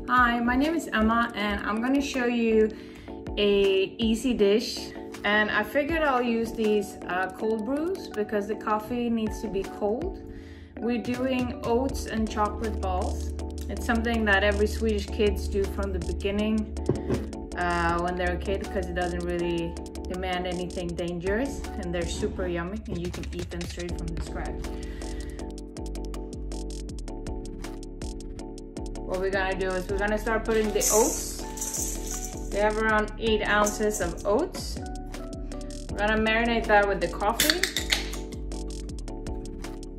Hi, my name is Emma and I'm going to show you a easy dish, and I figured I'll use these cold brews because the coffee needs to be cold. We're doing oats and chocolate balls. It's something that every Swedish kids do from the beginning when they're a kid, because it doesn't really demand anything dangerous and they're super yummy and you can eat them straight from the scratch. What we're gonna do is we're gonna start putting the oats. We have around 8 ounces of oats. We're gonna marinate that with the coffee.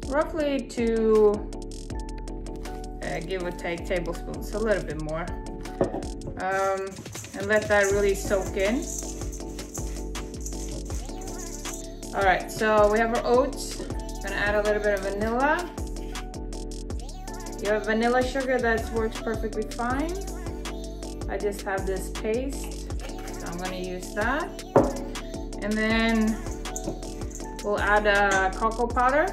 Roughly 2, give or take, tablespoons, a little bit more. And let that really soak in. All right, so we have our oats. Gonna add a little bit of vanilla. You have vanilla sugar, that works perfectly fine. I just have this paste, so I'm gonna use that. And then we'll add cocoa powder.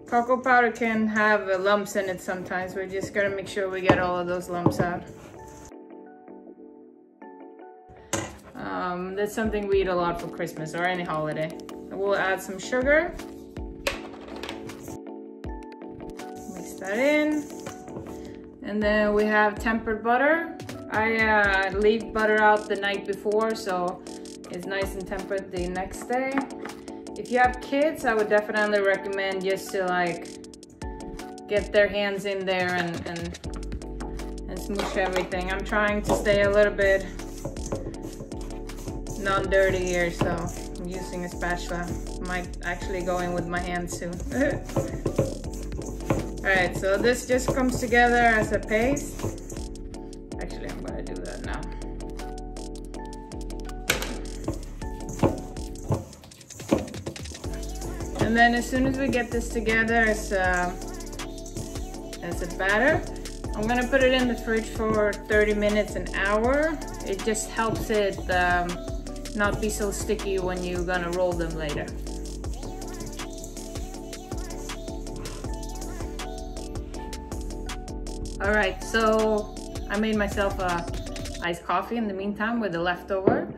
Cocoa powder can have lumps in it sometimes. We're just gonna make sure we get all of those lumps out. That's something we eat a lot for Christmas or any holiday. We'll add some sugar. Mix that in. And then we have tempered butter. I leave butter out the night before, so it's nice and tempered the next day. If you have kids, I would definitely recommend just to like get their hands in there and smoosh everything. I'm trying to stay a little bit non-dirty here, so I'm using a spatula. Might actually go in with my hands soon. Alright, so this just comes together as a paste. Actually, I'm gonna do that now. And then as soon as we get this together as a batter, I'm gonna put it in the fridge for 30 minutes, an hour. It just helps it not be so sticky when you're gonna roll them later. All right, so I made myself a iced coffee in the meantime with the leftover.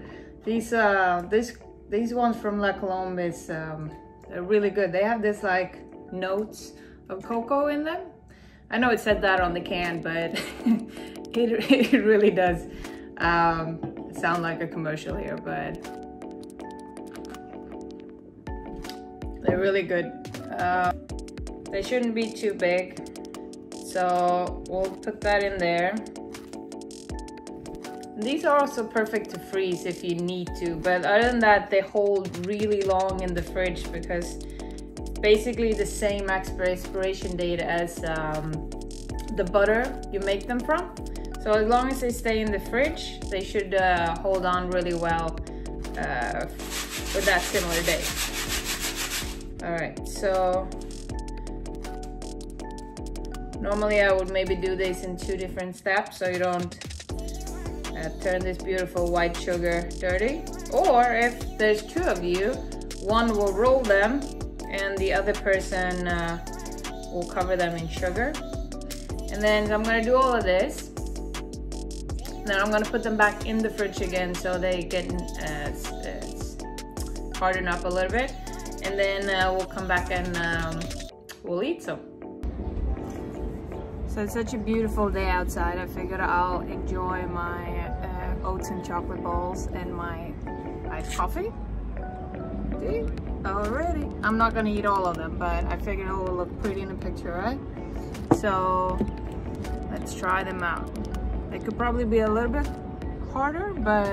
These ones from Colombe is they're really good. They have this like notes of cocoa in them. I know it said that on the can, but it really does sound like a commercial here, but they're really good. They shouldn't be too big, so we'll put that in there. These are also perfect to freeze if you need to, but other than that, they hold really long in the fridge because it's basically the same expiration date as the butter you make them from. So as long as they stay in the fridge, they should hold on really well with that similar date. All right, so normally I would maybe do this in 2 different steps so you don't turn this beautiful white sugar dirty. Or if there's 2 of you, one will roll them and the other person will cover them in sugar. And then I'm gonna do all of this. Then I'm gonna put them back in the fridge again so they get harden up a little bit. And then we'll come back and we'll eat some. So it's such a beautiful day outside. I figured I'll enjoy my oats and chocolate balls and my iced coffee. See? Already. I'm not gonna eat all of them, but I figured it will look pretty in the picture, right? So let's try them out. They could probably be a little bit harder, but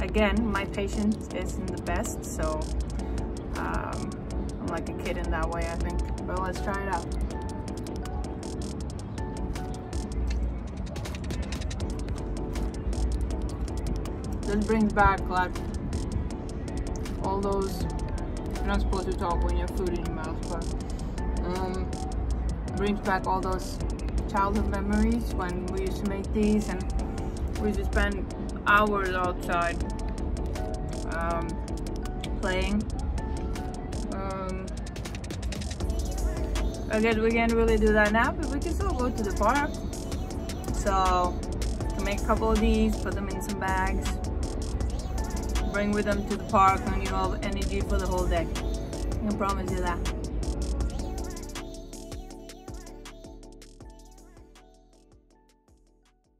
again, my patience isn't the best, so I'm like a kid in that way, I think. But let's try it out. This brings back like all those, you're not supposed to talk when you have food in your mouth, but brings back all those childhood memories when we used to make these and we used to spend hours outside playing. I guess we can't really do that now, but we can still go to the park. So, to make a couple of these, put them in some bags, bring with them to the park, and you have energy for the whole day. I can promise you that.